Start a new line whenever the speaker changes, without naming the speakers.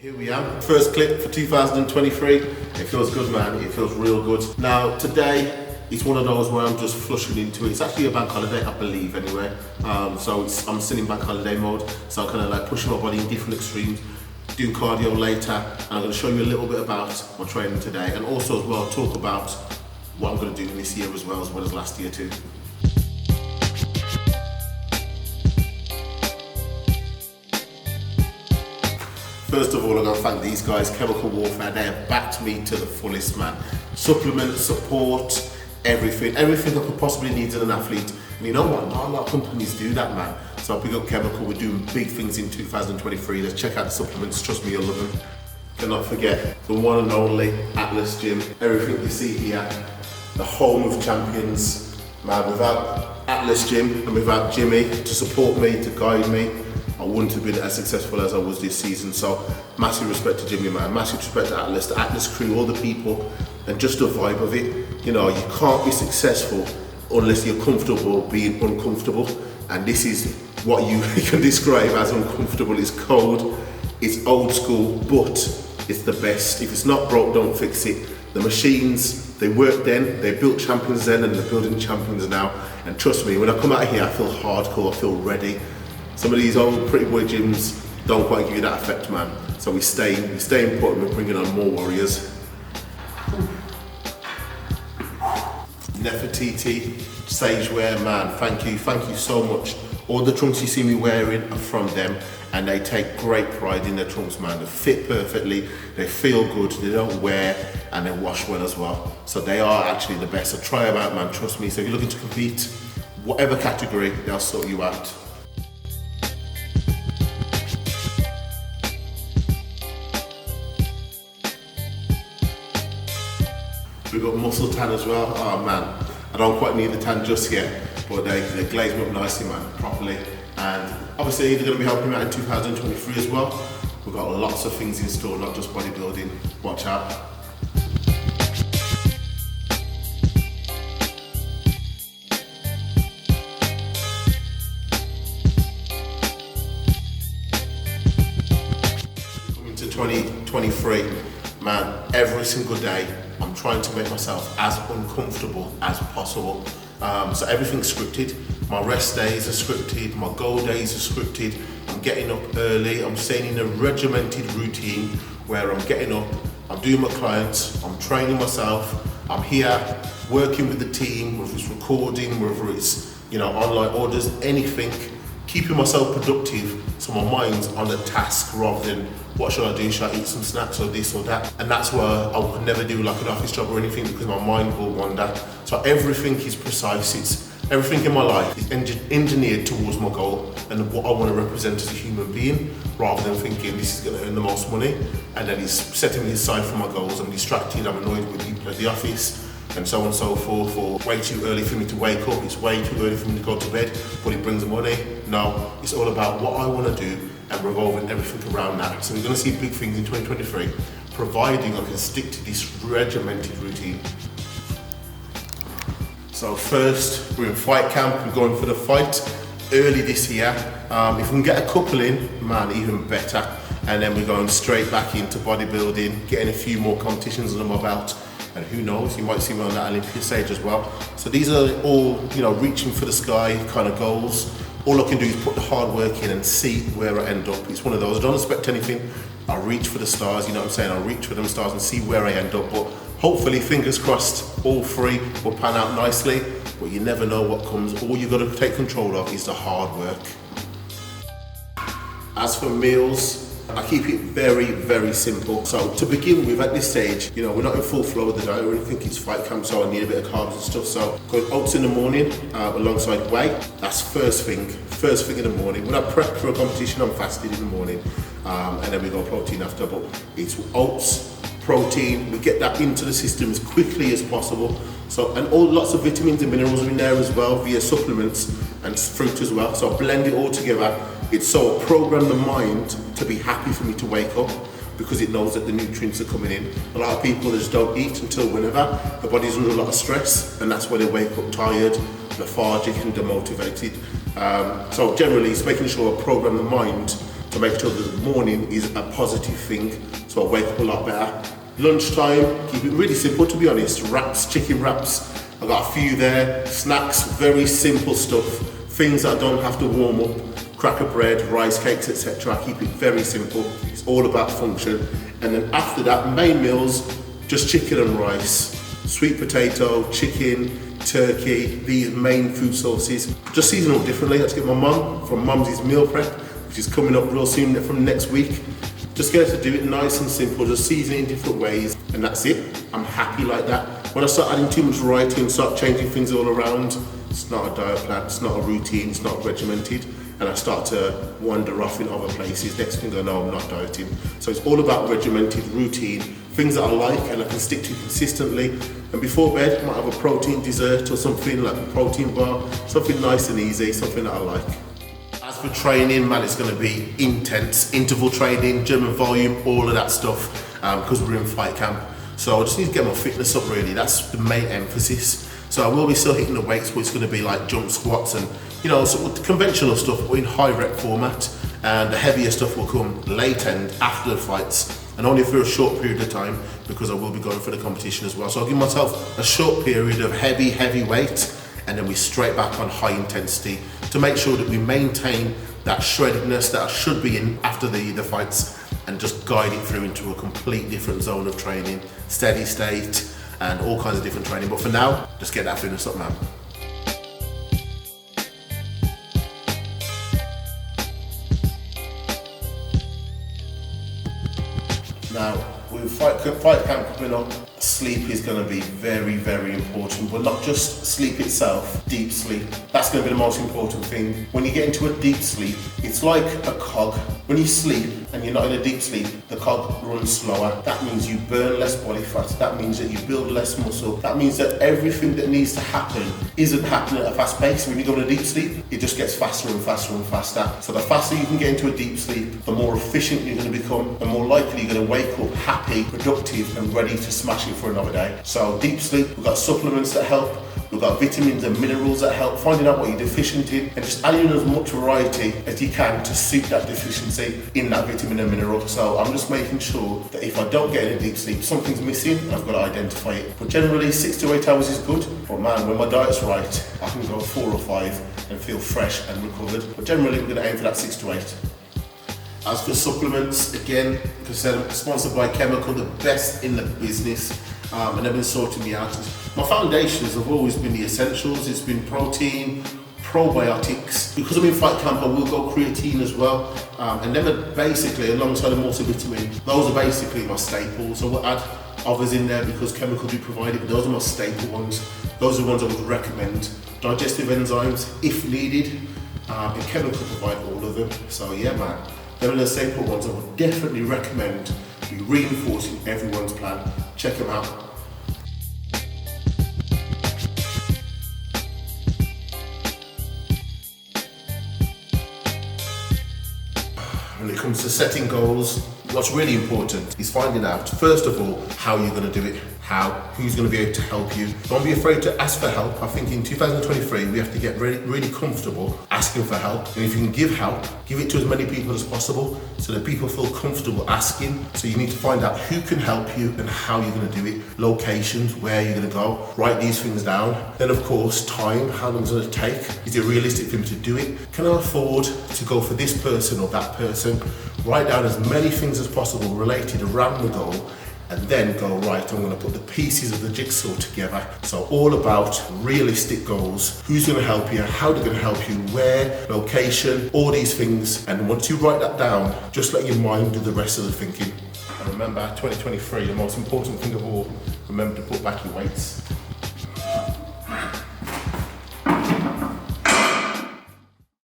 Here we are, first clip for 2023. It feels good, man, it feels real good. Now today, it's one of those where I'm just flushing into it. It's actually a bank holiday, I believe anyway. I'm still in bank holiday mode, so I'm kind of like pushing my body in different extremes, doing cardio later, and I'm going to show you a little bit about my training today, and also as well talk about what I'm going to do this year as well as last year too. First of all, I'm going to thank these guys, Chemical Warfare. They have backed me to the fullest, man. Supplements, support, everything I could possibly need in an athlete. And you know what? Not a lot of companies do that, man. So I'll pick up Chemical. We're doing big things in 2023. Let's check out the supplements. Trust me, you'll love them. Cannot forget the one and only Atlas Gym. Everything you see here, the home of champions. Man, without Atlas Gym and without Jimmy to support me, to guide me, I wouldn't have been as successful as I was this season. So massive respect to Jimmy, man. Massive respect to Atlas, the Atlas crew, all the people, and just the vibe of it. You know, you can't be successful unless you're comfortable being uncomfortable. And this is what you can describe as uncomfortable. It's cold, it's old school, but it's the best. If it's not broke, don't fix it. The machines, they worked then, they built champions then, and they're building champions now. And trust me, when I come out of here, I feel hardcore, I feel ready. Some of these old pretty boy gyms don't quite give you that effect, man. So we stay put and we're bringing on more warriors. Nefertiti, Sagewear, man, thank you so much. All the trunks you see me wearing are from them, and they take great pride in their trunks, man. They fit perfectly, they feel good, they don't wear, and they wash well as well. So they are actually the best, so try them out, man, trust me. So if you're looking to compete, whatever category, they'll sort you out. We've got muscle tan as well. Oh man, I don't quite need the tan just yet, but they glaze me up nicely, man, properly. And obviously they're going to be helping me out in 2023 as well. We've got lots of things in store, not just bodybuilding. Watch out. Coming to 2023, man, every single day I'm trying to make myself as uncomfortable as possible. So everything's scripted. My rest days are scripted, my goal days are scripted. I'm getting up early, I'm staying in a regimented routine where I'm getting up, I'm doing my clients, I'm training myself, I'm here working with the team, whether it's recording, whether it's, you know, online orders, anything, keeping myself productive so my mind's on the task rather than what should I do, should I eat some snacks or this or that. And that's why I would never do like an office job or anything, because my mind will wander. So everything is precise, everything in my life is engineered towards my goal and what I want to represent as a human being, rather than thinking this is going to earn the most money and then it's setting me aside for my goals. I'm distracted, I'm annoyed with people at the office and so on and so forth, or way too early for me to wake up, it's way too early for me to go to bed, but it brings the money. No, it's all about what I want to do and revolving everything around that. So we're going to see big things in 2023, providing I can stick to this regimented routine. So first, we're in fight camp, we're going for the fight early this year. If we can get a couple in, man, even better. And then we're going straight back into bodybuilding, getting a few more competitions under my belt. And who knows, you might see me on that Olympia stage as well. So these are all, you know, reaching for the sky kind of goals. All I can do is put the hard work in and see where I end up. It's one of those, I don't expect anything. I reach for the stars, you know what I'm saying? I reach for them stars and see where I end up. But hopefully, fingers crossed, all three will pan out nicely. But you never know what comes. All you got to take control of is the hard work. As for meals, I keep it very, very simple. So to begin with, at this stage, you know, we're not in full flow with the diet or anything. It's fight camp, so I need a bit of carbs and stuff. So got oats in the morning alongside whey. That's first thing in the morning. When I prep for a competition, I'm fasting in the morning, and then we go protein after. But it's oats, protein. We get that into the system as quickly as possible. So, and lots of vitamins and minerals are in there as well via supplements and fruit as well. So I blend it all together. It's so I program the mind to be happy for me to wake up, because it knows that the nutrients are coming in. A lot of people just don't eat until whenever. The body's under a lot of stress, and that's why they wake up tired, lethargic and demotivated. So generally, it's making sure I program the mind to to make sure that the morning is a positive thing, so I wake up a lot better. Lunchtime, keep it really simple to be honest. Wraps, chicken wraps. I got a few there. Snacks, very simple stuff. Things that I don't have to warm up. Cracker bread, rice cakes, etc. I keep it very simple. It's all about function. And then after that, main meals, just chicken and rice. Sweet potato, chicken, turkey, these main food sources. Just season up differently. I have to get my mum from Mumsy's Meal Prep, which is coming up real soon from next week. Just get her to do it nice and simple, just season it in different ways, and that's it. I'm happy like that. When I start adding too much variety and start changing things all around, it's not a diet plan, it's not a routine, it's not regimented, and I start to wander off in other places. Next thing I know, I'm not dieting. So it's all about regimented routine, things that I like and I can stick to consistently. And before bed, I might have a protein dessert or something like a protein bar, something nice and easy, something that I like. As for training, man, it's going to be intense. Interval training, German volume, all of that stuff, because we're in fight camp. So I just need to get my fitness up really, that's the main emphasis. So I will be still hitting the weights, but it's going to be like jump squats and, you know, sort of conventional stuff, but in high rep format. And the heavier stuff will come late end after the fights, and only for a short period of time, because I will be going for the competition as well. So I'll give myself a short period of heavy weight, and then we straight back on high intensity to make sure that we maintain that shreddedness that I should be in after the fights, and just guide it through into a complete different zone of training, steady state, and all kinds of different training. But for now, just get that fitness up, man. Now, with fight camp coming up, sleep is going to be very important, but not just sleep itself, deep sleep. That's going to be the most important thing. When you get into a deep sleep, it's like a cog. When you sleep and you're not in a deep sleep, the cog runs slower. That means you burn less body fat. That means that you build less muscle. That means that everything that needs to happen isn't happening at a fast pace. When you go into deep sleep, it just gets faster and faster. So the faster you can get into a deep sleep, the more efficient you're going to become, the more likely you're going to wake up happy, productive, and ready to smash it for another day. So deep sleep, we've got supplements that help. We've got vitamins and minerals that help, finding out what you're deficient in, and just adding in as much variety as you can to suit that deficiency in that vitamin and mineral. So I'm just making sure that if I don't get any deep sleep, something's missing, and I've got to identify it. But generally 6 to 8 hours is good. But man, when my diet's right, I can go 4 or 5 and feel fresh and recovered. But generally we're going to aim for that 6 to 8. As for supplements, again, because I'm sponsored by Chemical, the best in the business, and they've been sorting me out. My foundations have always been the essentials. It's been protein, probiotics. Because I'm in fight camp, I will go creatine as well. And then basically, alongside a multivitamin, those are basically my staples. I will add others in there because Chemical do provide it, but those are my staple ones. Those are the ones I would recommend. Digestive enzymes, if needed, and Chemical provide all of them. So yeah, man. They're the staple ones I would definitely recommend be reinforcing everyone's plan. Check them out. When it comes to setting goals, what's really important is finding out, first of all, how you're going to do it. Who's going to be able to help you. Don't be afraid to ask for help. I think in 2023, we have to get really comfortable asking for help. And if you can give help, give it to as many people as possible so that people feel comfortable asking. So you need to find out who can help you and how you're going to do it. Locations, where you're going to go. Write these things down. Then of course, time, how long is it going to take? Is it realistic for me to do it? Can I afford to go for this person or that person? Write down as many things as possible related around the goal, and then go, right, I'm going to put the pieces of the jigsaw together. So all about realistic goals, who's going to help you, how they're going to help you, where, location, all these things. And once you write that down, just let your mind do the rest of the thinking. And remember, 2023, the most important thing of all, remember to put back your weights.